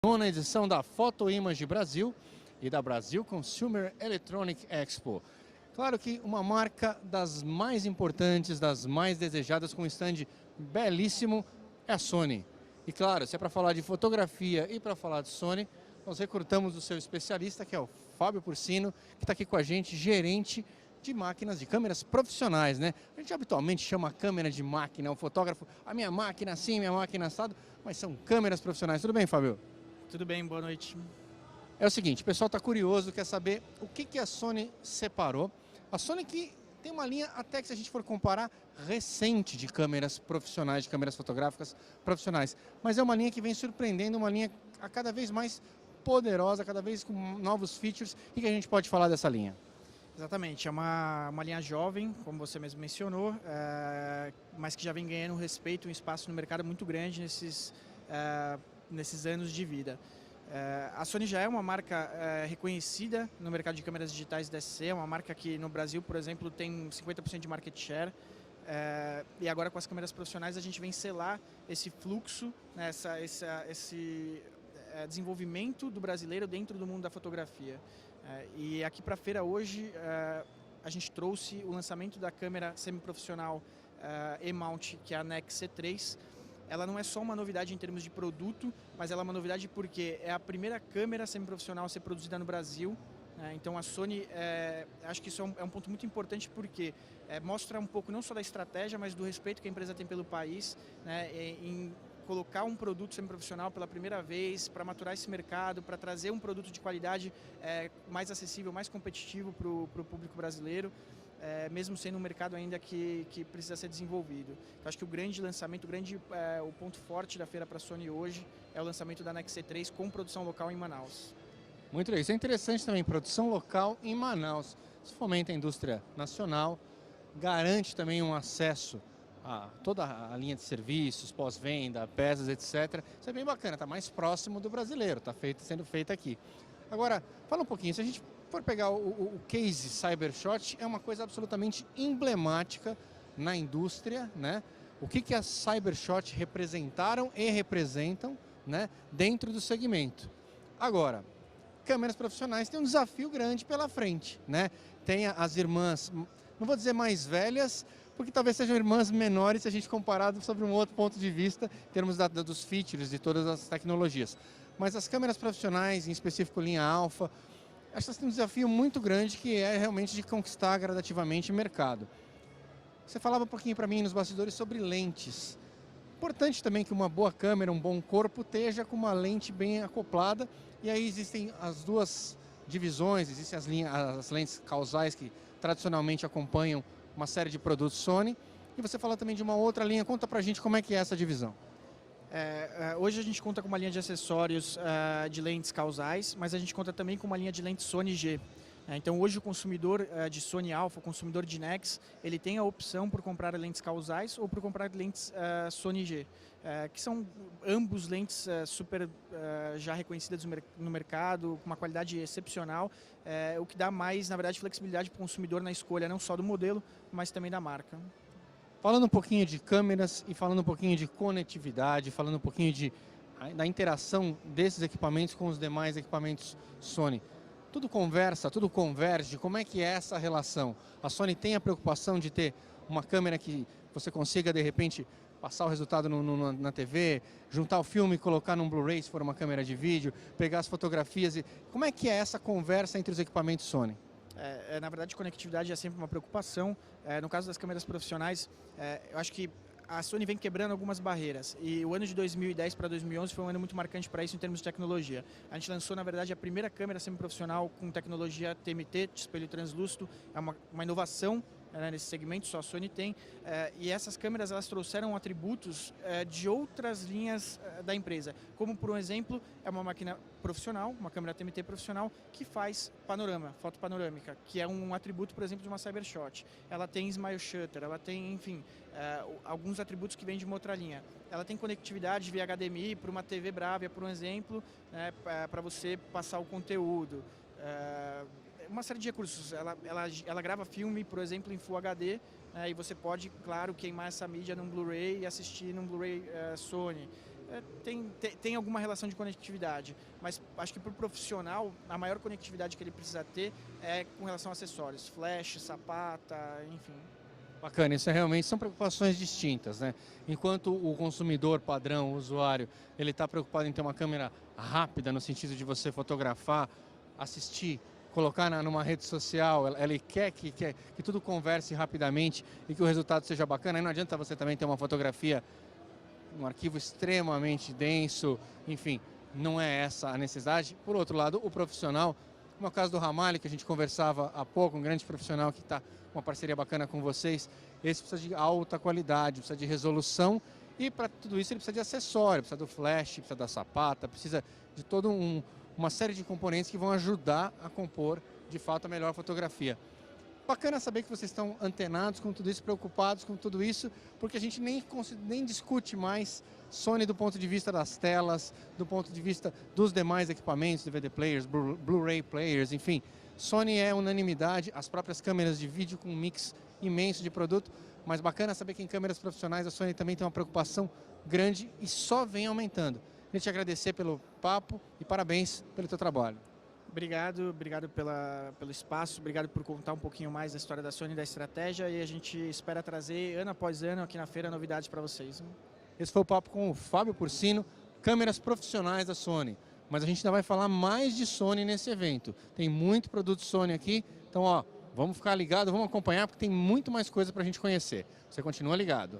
Nona edição da Photo Image Brasil e da Brasil Consumer Electronic Expo. Claro que uma marca das mais importantes, das mais desejadas, com um stand belíssimo, é a Sony. E claro, se é para falar de fotografia e para falar de Sony, nós recrutamos o seu especialista, que é o Fábio Porcino, que está aqui com a gente, gerente de máquinas, de câmeras profissionais, né? A gente habitualmente chama a câmera de máquina, o fotógrafo, a minha máquina assim, minha máquina assado, mas são câmeras profissionais. Tudo bem, Fábio? Tudo bem, boa noite. É o seguinte, o pessoal está curioso, quer saber o que a Sony separou. A Sony que tem uma linha, até que se a gente for comparar, recente de câmeras profissionais, de câmeras fotográficas profissionais. Mas é uma linha que vem surpreendendo, uma linha a cada vez mais poderosa, cada vez com novos features. O que a gente pode falar dessa linha? Exatamente, é uma linha jovem, como você mesmo mencionou, mas que já vem ganhando um respeito, um espaço no mercado muito grande nesses anos de vida. A Sony já é uma marca reconhecida no mercado de câmeras digitais DSC, é uma marca que no Brasil, por exemplo, tem 50% de market share. E agora com as câmeras profissionais a gente vem selar esse fluxo, né, esse desenvolvimento do brasileiro dentro do mundo da fotografia. E aqui para a feira hoje a gente trouxe o lançamento da câmera semiprofissional E-mount, que é a NEX C3. Ela não é só uma novidade em termos de produto, mas ela é uma novidade porque é a primeira câmera semiprofissional a ser produzida no Brasil. Então a Sony, acho que isso é um ponto muito importante porque mostra um pouco não só da estratégia, mas do respeito que a empresa tem pelo país, né, em colocar um produto semiprofissional pela primeira vez, para maturar esse mercado, para trazer um produto de qualidade mais acessível, mais competitivo para o público brasileiro. Mesmo sendo um mercado ainda que precisa ser desenvolvido. Então, acho que o grande lançamento, o ponto forte da feira para a Sony hoje é o lançamento da NEX C3 com produção local em Manaus. Muito legal. Isso é interessante também, produção local em Manaus. Isso fomenta a indústria nacional, garante também um acesso a toda a linha de serviços, pós-venda, peças, etc. Isso é bem bacana, está mais próximo do brasileiro, está sendo feito aqui. Agora, fala um pouquinho, se a gente for pegar o case Cybershot, é uma coisa absolutamente emblemática na indústria, né? O que as Cybershot representaram e representam, né, dentro do segmento. Agora, câmeras profissionais têm um desafio grande pela frente, né? Tem as irmãs, não vou dizer mais velhas, porque talvez sejam irmãs menores se a gente comparado sobre um outro ponto de vista, em termos dos features, de todas as tecnologias. Mas as câmeras profissionais, em específico linha alfa, acho que tem um desafio muito grande que é realmente de conquistar gradativamente o mercado. Você falava um pouquinho para mim nos bastidores sobre lentes. Importante também que uma boa câmera, um bom corpo, esteja com uma lente bem acoplada. E aí existem as duas divisões, existem as lentes causais que tradicionalmente acompanham uma série de produtos Sony. E você fala também de uma outra linha. Conta pra gente como é que é essa divisão. Hoje a gente conta com uma linha de acessórios de lentes causais, mas a gente conta também com uma linha de lentes Sony G. Então hoje o consumidor de Sony Alpha, o consumidor de NEX, ele tem a opção por comprar lentes causais ou por comprar lentes Sony G, que são ambos lentes super já reconhecidas no mercado, com uma qualidade excepcional, o que dá mais, na verdade, flexibilidade para o consumidor na escolha não só do modelo, mas também da marca. Falando um pouquinho de câmeras e falando um pouquinho de conectividade, falando um pouquinho da interação desses equipamentos com os demais equipamentos Sony. Tudo conversa, tudo converge, como é que é essa relação? A Sony tem a preocupação de ter uma câmera que você consiga, de repente, passar o resultado na TV, juntar o filme e colocar num Blu-ray se for uma câmera de vídeo, pegar as fotografias. Como é que é essa conversa entre os equipamentos Sony? Na verdade, conectividade é sempre uma preocupação. No caso das câmeras profissionais, eu acho que a Sony vem quebrando algumas barreiras. E o ano de 2010 para 2011 foi um ano muito marcante para isso em termos de tecnologia. A gente lançou, na verdade, a primeira câmera semiprofissional com tecnologia TMT, de espelho translúcido. É uma inovação nesse segmento, só a Sony tem. E essas câmeras elas trouxeram atributos de outras linhas da empresa. Como, por um exemplo, é uma máquina profissional, uma câmera TMT profissional, que faz panorama, foto panorâmica, que é um atributo, por exemplo, de uma Cybershot. Ela tem Smile Shutter, ela tem, enfim, alguns atributos que vêm de uma outra linha. Ela tem conectividade via HDMI para uma TV Bravia, por um exemplo, para você passar o conteúdo. Uma série de recursos. Ela grava filme, por exemplo, em Full HD, e você pode, claro, queimar essa mídia num Blu-ray e assistir num Blu-ray Sony. Tem alguma relação de conectividade, mas acho que para o profissional, a maior conectividade que ele precisa ter é com relação a acessórios, flash, sapata, enfim. Bacana, isso realmente são preocupações distintas, né? Enquanto o consumidor padrão, o usuário, ele está preocupado em ter uma câmera rápida, no sentido de você fotografar, assistir, colocar numa rede social, ele quer que tudo converse rapidamente e que o resultado seja bacana. Aí não adianta você também ter uma fotografia, um arquivo extremamente denso, enfim, não é essa a necessidade. Por outro lado, o profissional, como é o caso do Ramalho, que a gente conversava há pouco, um grande profissional que está com uma parceria bacana com vocês, esse precisa de alta qualidade, precisa de resolução e para tudo isso ele precisa de acessório, precisa do flash, precisa da sapata, precisa de toda uma série de componentes que vão ajudar a compor de fato a melhor fotografia. Bacana saber que vocês estão antenados com tudo isso, preocupados com tudo isso, porque a gente nem discute mais Sony do ponto de vista das telas, do ponto de vista dos demais equipamentos, DVD players, Blu-ray players, enfim. Sony é unanimidade, as próprias câmeras de vídeo com um mix imenso de produto, mas bacana saber que em câmeras profissionais a Sony também tem uma preocupação grande e só vem aumentando. Queria te agradecer pelo papo e parabéns pelo teu trabalho. Obrigado pelo espaço, obrigado por contar um pouquinho mais da história da Sony e da estratégia, e a gente espera trazer ano após ano aqui na feira novidades para vocês. Esse foi o papo com o Fábio Porcino, câmeras profissionais da Sony. Mas a gente ainda vai falar mais de Sony nesse evento. Tem muito produto Sony aqui, então vamos ficar ligado, vamos acompanhar porque tem muito mais coisa para a gente conhecer. Você continua ligado.